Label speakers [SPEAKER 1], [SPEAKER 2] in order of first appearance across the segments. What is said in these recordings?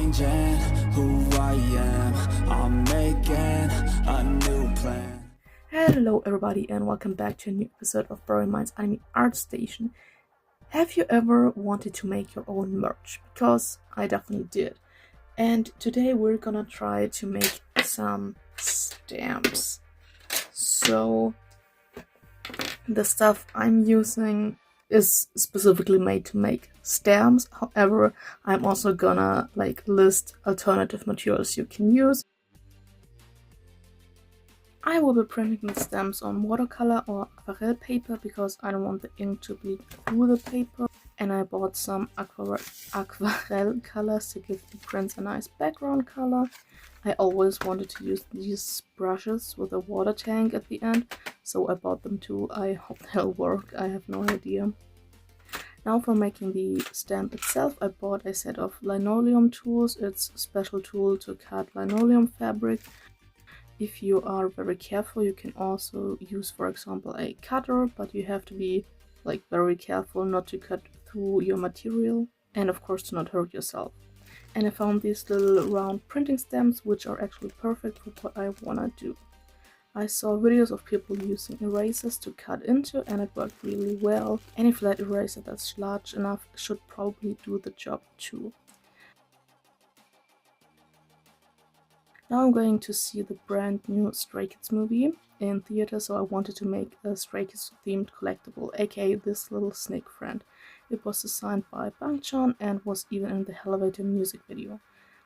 [SPEAKER 1] changing who I am. I'm making a new plan.
[SPEAKER 2] Hello everybody and welcome back to a new episode of Boreal Mind's anime Artstation. Have you ever wanted to make your own merch? Because I definitely did. And today we're gonna try to make some stamps. So the stuff I'm using is specifically made to make stamps. However, I'm also gonna list alternative materials you can use. I will be printing the stamps on watercolor or aquarelle paper because I don't want the ink to bleed through the paper. And I bought some aquarelle colors to give the prints a nice background color. I always wanted to use these brushes with a water tank at the end, so I bought them too. I hope they'll work, I have no idea. Now for making the stamp itself, I bought a set of linoleum tools. It's a special tool to cut linoleum fabric. If you are very careful, you can also use, for example, a cutter, but you have to be very careful not to cut through your material and of course to not hurt yourself. And I found these little round printing stamps which are actually perfect for what I wanna do. I saw videos of people using erasers to cut into and it worked really well. Any flat eraser that's large enough should probably do the job too. Now I'm going to see the brand new Stray Kids movie in theater, so I wanted to make a Stray Kids themed collectible, aka this little snake friend. It was designed by Bangchan and was even in the elevator music video.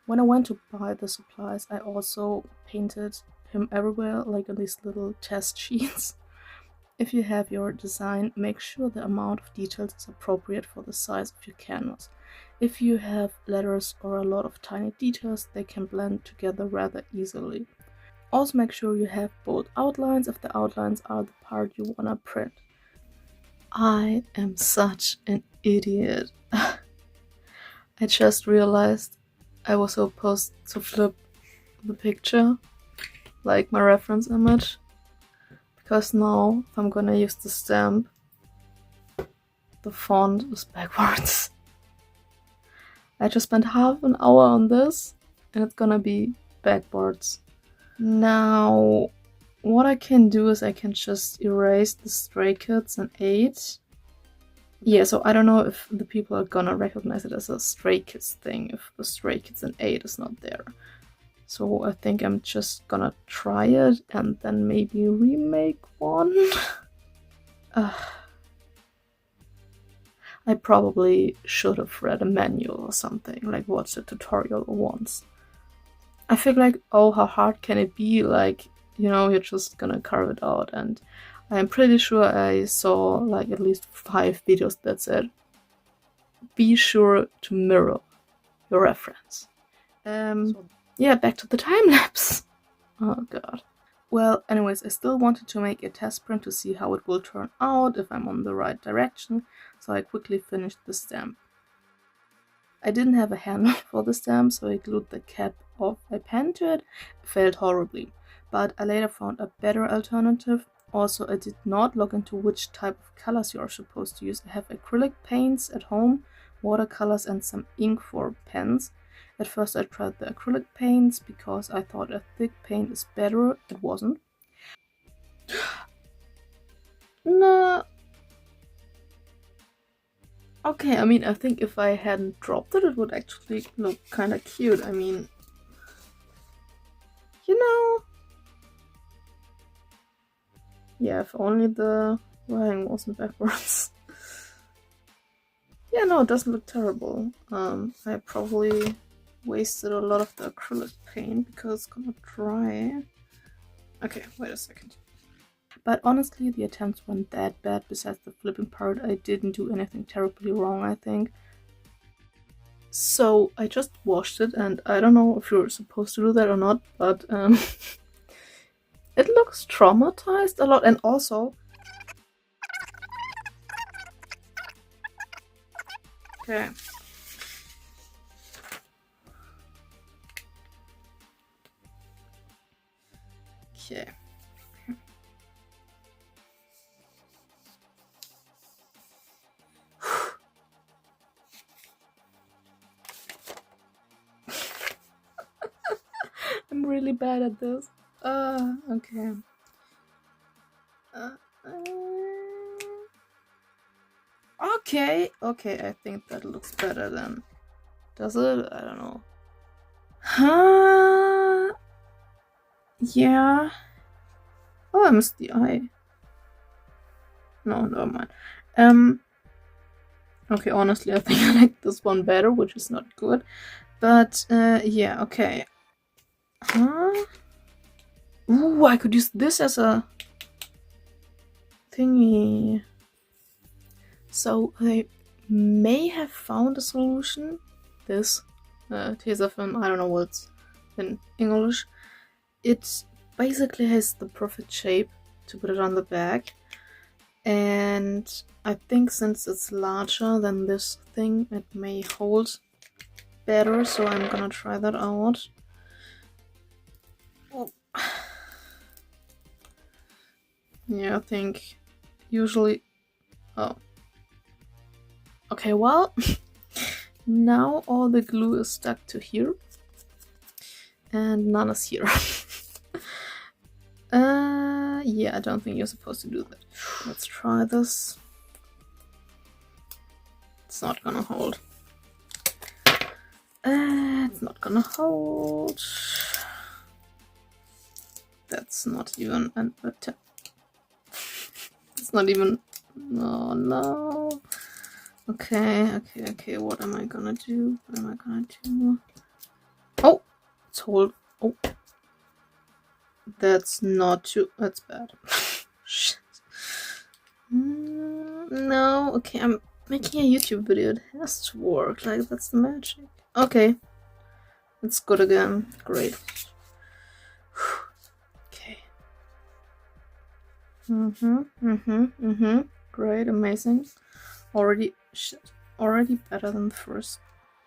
[SPEAKER 2] When I went to buy the supplies, I also painted him everywhere, like on these little test sheets. If you have your design, make sure the amount of details is appropriate for the size of your canvas. If you have letters or a lot of tiny details, they can blend together rather easily. Also make sure you have both outlines if the outlines are the part you wanna print. I am such an idiot. I just realized I was supposed to flip the picture, like my reference image, because now if I'm gonna use the stamp, the font is backwards. I just spent half an hour on this and it's gonna be backwards. Now, what I can do is I can just erase the Stray Kids and 8. Yeah, so I don't know if the people are gonna recognize it as a Stray Kids thing if the Stray Kids and 8 is not there. So I think I'm just gonna try it and then maybe remake one. I probably should have read a manual or something, like watched a tutorial once. I feel like, oh, how hard can it be? You're just gonna carve it out. And I'm pretty sure I saw at least 5 videos that said, be sure to mirror your reference. Yeah, back to the time lapse. Oh god. Well, anyways, I still wanted to make a test print to see how it will turn out, if I'm on the right direction, so I quickly finished the stamp. I didn't have a handle for the stamp, so I glued the cap of a pen to it. It failed horribly, but I later found a better alternative. Also, I did not look into which type of colors you are supposed to use. I have acrylic paints at home, watercolors and some ink for pens. At first I tried the acrylic paints because I thought a thick paint is better. It wasn't. Nah. Okay, I mean, I think if I hadn't dropped it, it would actually look kind of cute. I mean, yeah, if only the writing wasn't backwards. Yeah, no, it doesn't look terrible. I probably wasted a lot of the acrylic paint because it's gonna dry. Okay, wait a second. But honestly, the attempts weren't that bad. Besides the flipping part, I didn't do anything terribly wrong, I think. So I just washed it, and I don't know if you're supposed to do that or not, but it looks traumatized a lot. And also, okay. Okay. really bad at this. Okay. Okay, I think that looks better then. Does it? I don't know. Huh? Yeah. Oh, I missed the eye. No, never mind. Okay, honestly, I think I like this one better, which is not good. But, yeah, okay. Huh? Ooh, I could use this as a thingy. So, I may have found a solution. This Tesafilm, I don't know what's in English. It basically has the perfect shape to put it on the back. And I think since it's larger than this thing, it may hold better, so I'm gonna try that out. Oh. Yeah, I think usually... Oh. Okay, well, now all the glue is stuck to here. And none is here. Yeah, I don't think you're supposed to do that. Let's try this. It's not gonna hold. It's not gonna hold. That's not even an attempt. It's not even... Oh no. Okay, what am I gonna do? Oh! It's hold. Oh. That's not too... That's bad. Shit. No, okay, I'm making a YouTube video. It has to work. Like, that's the magic. Okay. It's good again. Great. Okay. Great, amazing. Already better than the first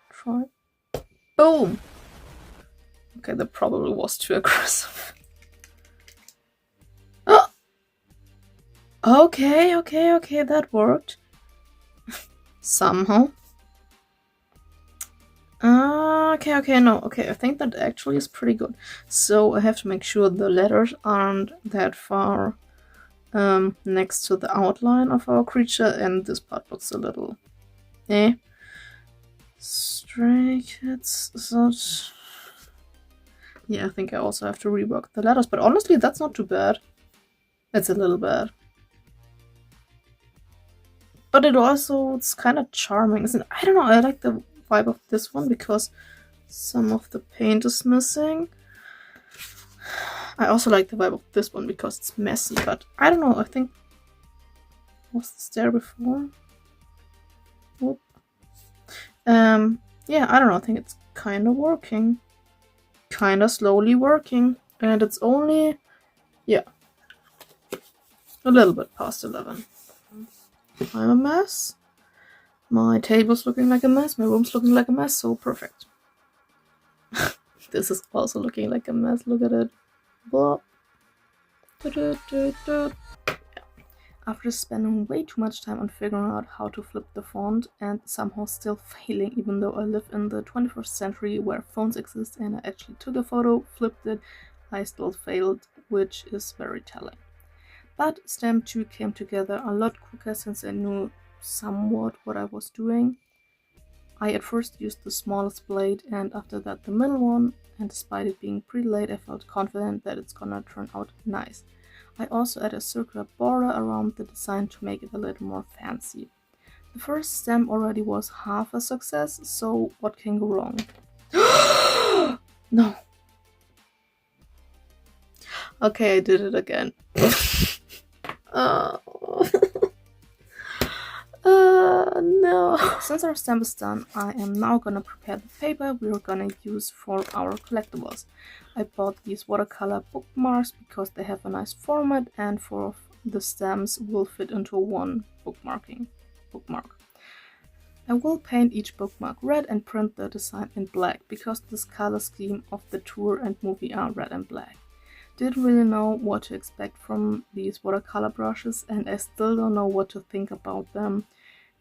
[SPEAKER 2] try. Boom! Okay, that probably was too aggressive. Oh! Okay, that worked. Somehow. Okay, no, okay, I think that actually is pretty good. So I have to make sure the letters aren't that far next to the outline of our creature, and this part looks a little Stray Cats, that... Yeah, I think I also have to rework the letters, but honestly, that's not too bad. It's a little bad. But it's kind of charming, isn't it? I don't know, I like the vibe of this one because some of the paint is missing. I also like the vibe of this one because it's messy, but I don't know, I think... Was this there before? Whoop. Yeah, I don't know, I think it's kind of working. Kind of slowly working. And it's only, yeah, a little bit past 11. I'm a mess. My table's looking like a mess. My room's looking like a mess, so perfect. This is also looking like a mess. Look at it. Blah. Yeah. After spending way too much time on figuring out how to flip the font and somehow still failing, even though I live in the 21st century where phones exist and I actually took a photo, flipped it, I still failed, which is very telling. But Stamp 2 came together a lot quicker since I knew somewhat what I was doing. I at first used the smallest blade and after that the middle one, and despite it being pretty late I felt confident that it's gonna turn out nice. I also added a circular border around the design to make it a little more fancy. The first stamp already was half a success, so what can go wrong? No. Okay, I did it again. No. Since our stamp is done, I am now gonna prepare the paper we're gonna use for our collectibles. I bought these watercolor bookmarks because they have a nice format and 4 of the stamps will fit into one bookmark. I will paint each bookmark red and print the design in black because this color scheme of the tour and movie are red and black. Didn't really know what to expect from these watercolor brushes and I still don't know what to think about them.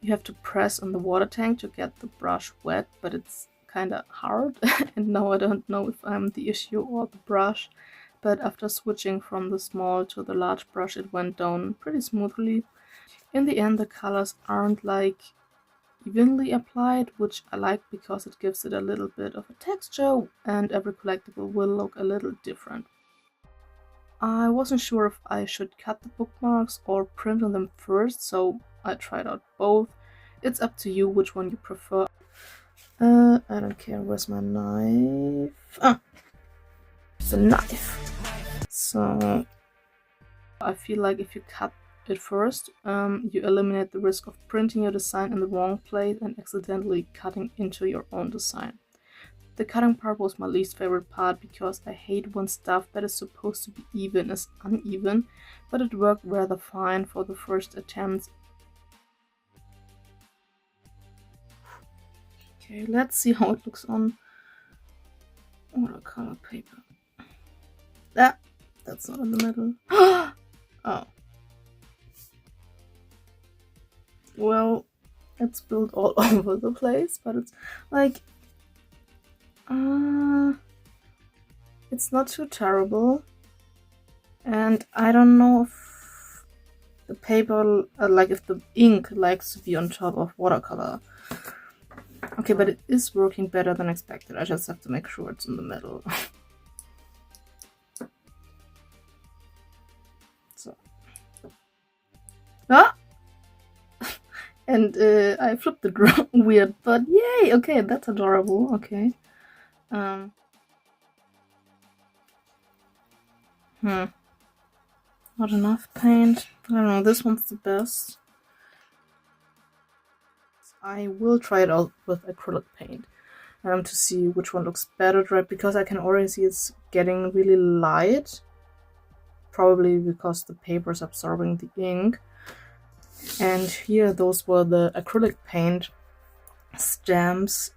[SPEAKER 2] You have to press on the water tank to get the brush wet, but it's kinda hard, and now I don't know if I'm the issue or the brush, but after switching from the small to the large brush it went down pretty smoothly. In the end the colors aren't like evenly applied, which I like because it gives it a little bit of a texture and every collectible will look a little different. I wasn't sure if I should cut the bookmarks or print on them first, so I tried out both. It's up to you which one you prefer. I don't care, where's my knife? Ah! It's a knife! So I feel like if you cut it first, you eliminate the risk of printing your design in the wrong place and accidentally cutting into your own design. The cutting part was my least favorite part because I hate when stuff that is supposed to be even is uneven, but it worked rather fine for the first attempts. Okay, let's see how it looks on watercolor paper. Ah, that's not in the middle. Oh. Well, it's spilled all over the place, but it's like... it's not too terrible, and I don't know if the paper, like if the ink likes to be on top of watercolor. Okay, but it is working better than expected. I just have to make sure it's in the middle. So. Ah! And I flipped it weird, but yay! Okay, that's adorable. Okay. Not enough paint. I don't know, this one's the best. I will try it out with acrylic paint to see which one looks better, right? Because I can already see it's getting really light. Probably because the paper is absorbing the ink. And here, those were the acrylic paint stamps.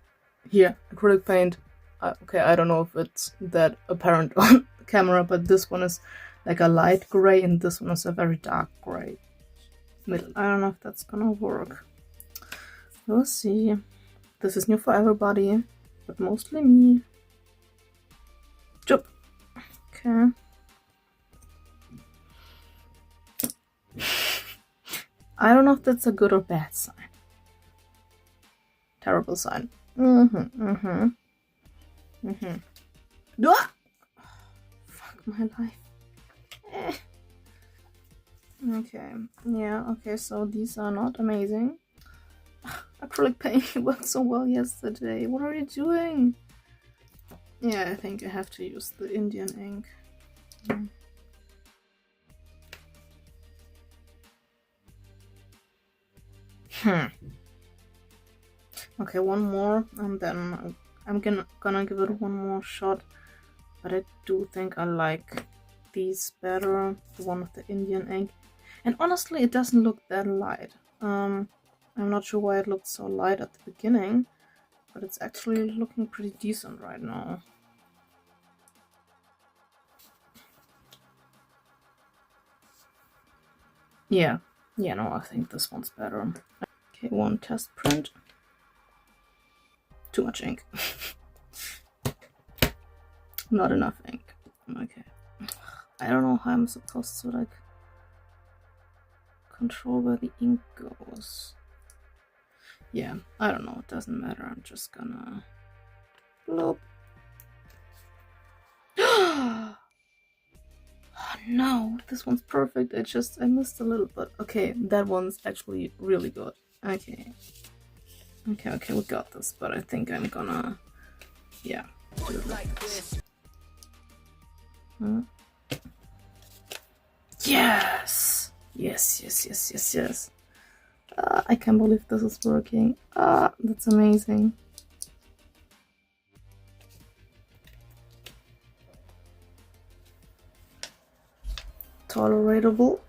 [SPEAKER 2] Here, acrylic paint. Okay, I don't know if it's that apparent on the camera, but this one is like a light gray and this one is a very dark gray middle. I don't know if that's gonna work. We'll see. This is new for everybody, but mostly me. Jump. Okay. I don't know if that's a good or bad sign. Terrible sign. Ah! Fuck my life. Okay, yeah, okay, so these are not amazing. Acrylic paint worked so well yesterday. What are you doing? Yeah, I think I have to use the Indian ink. Okay, one more, and then I'm gonna give it one more shot. But I do think I like these better, the one with the Indian ink. And honestly, it doesn't look that light. I'm not sure why it looked so light at the beginning, but it's actually looking pretty decent right now. Yeah, no, I think this one's better. Okay, one test print. Too much ink. Not enough ink. Okay. I don't know how I'm supposed to like control where the ink goes. Yeah, I don't know, it doesn't matter. I'm just gonna bloop. Oh no, this one's perfect. I missed a little bit. Okay, that one's actually really good. Okay, we got this, but I think I'm gonna, yeah, do it like this. Yes! Yes. I can't believe this is working. That's amazing. Tolerable.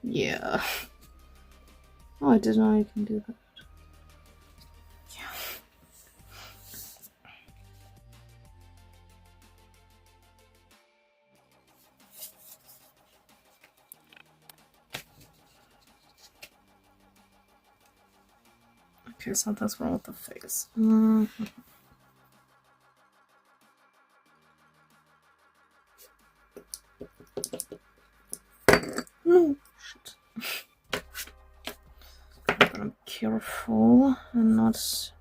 [SPEAKER 2] Yeah. Oh, I didn't know you can do that. Okay, something's wrong with the face. No, shit. I'm gonna be careful and not...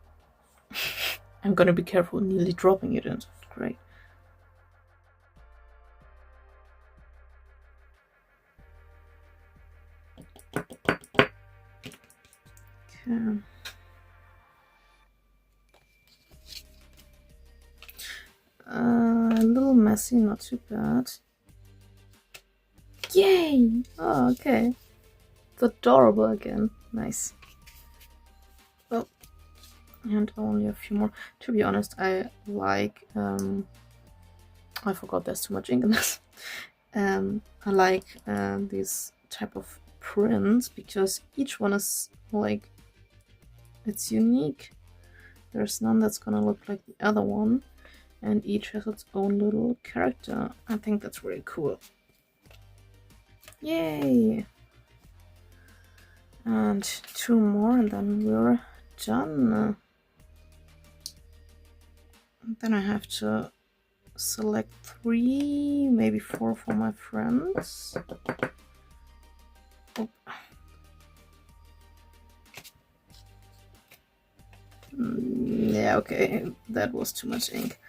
[SPEAKER 2] I'm gonna be careful nearly dropping it in. Great. Okay. A little messy, not too bad. Yay! Oh, okay. It's adorable again. Nice. Oh, and only a few more. To be honest, I like... I forgot there's too much ink in this. I like these type of prints because each one is like... it's unique. There's none that's gonna look like the other one. And each has its own little character. I think that's really cool. Yay! And 2 more and then we're done. Then I have to select 3, maybe 4 for my friends. Oh. Yeah, okay, that was too much ink.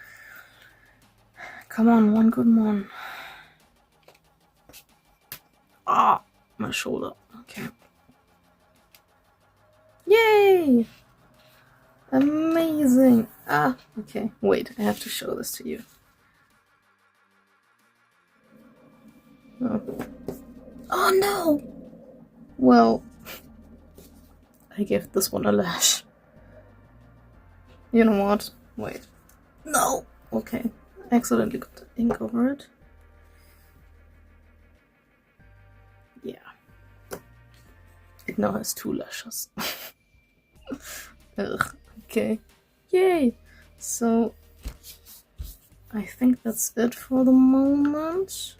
[SPEAKER 2] Come on, one good one. Ah, my shoulder. Okay. Yay! Amazing! Ah, okay. Wait, I have to show this to you. Oh, oh no! Well, I gave this one a lash. You know what? Wait. No! Okay. I accidentally got the ink over it. Yeah. It now has 2 lashes. Ugh. Okay. Yay! So, I think that's it for the moment.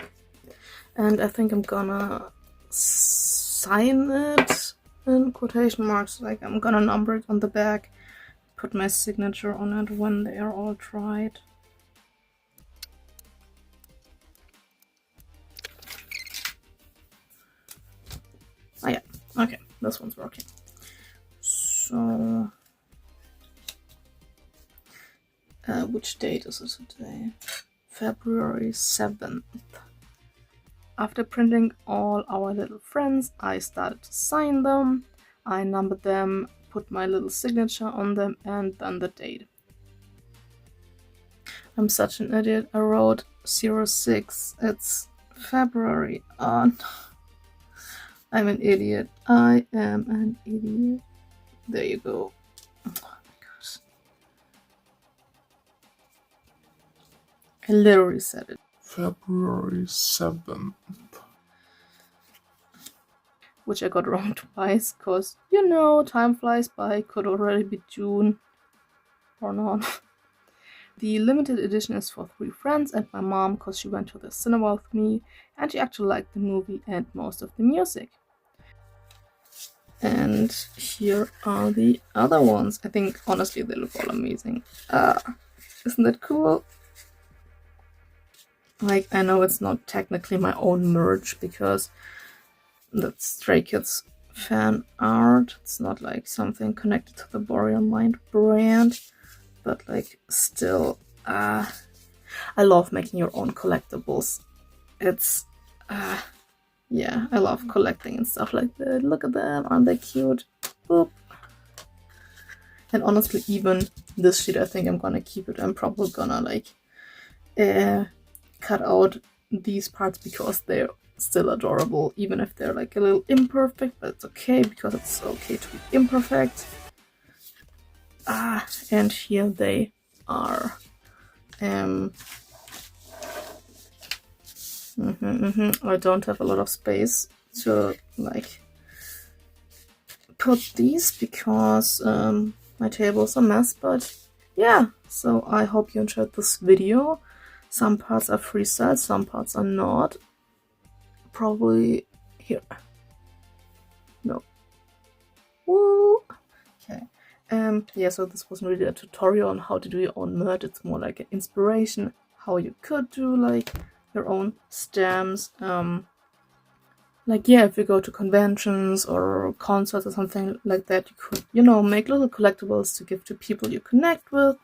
[SPEAKER 2] And I think I'm gonna sign it in quotation marks. Like, I'm gonna number it on the back, put my signature on it when they are all dried. Oh yeah, okay, this one's working. So, which date is it today? February 7th. After printing all our little friends, I started to sign them. I numbered them, put my little signature on them, and then the date. I'm such an idiot. I wrote 06. It's February. Oh no. I'm an idiot. I am an idiot. There you go. Oh my gosh. I literally said it.
[SPEAKER 3] February 7th.
[SPEAKER 2] Which I got wrong twice, because, you know, time flies by. Could already be June. Or not. The limited edition is for 3 friends and my mom, because she went to the cinema with me and she actually liked the movie and most of the music. And here are the other ones. I think, honestly, they look all amazing. Isn't that cool? Like, I know it's not technically my own merch because that's Stray Kids fan art. It's not like something connected to the Boreal Mind brand. But, like, still, I love making your own collectibles. It's, yeah, I love collecting and stuff like that. Look at them, aren't they cute? Boop. And honestly, even this sheet, I think I'm gonna keep it. I'm probably gonna, like, cut out these parts because they're still adorable, even if they're, like, a little imperfect, but it's okay because it's okay to be imperfect. And here they are. I don't have a lot of space to, like, put these because my table is a mess, but yeah. So I hope you enjoyed this video. Some parts are freestyle, some parts are not. Probably here. No. Woo! Okay. Yeah, so this wasn't really a tutorial on how to do your own merch. It's more like an inspiration how you could do like your own stamps. Like, yeah, if you go to conventions or concerts or something like that, you could, you know, make little collectibles to give to people you connect with.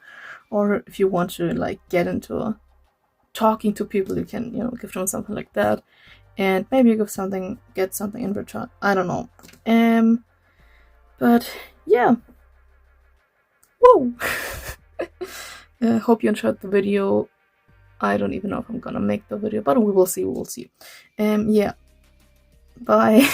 [SPEAKER 2] Or if you want to like get into talking to people, you can, you know, give them something like that. And maybe you get something in return. I don't know. But yeah. Woo! Hope you enjoyed the video. I don't even know if I'm gonna make the video, but we will see. Yeah. Bye.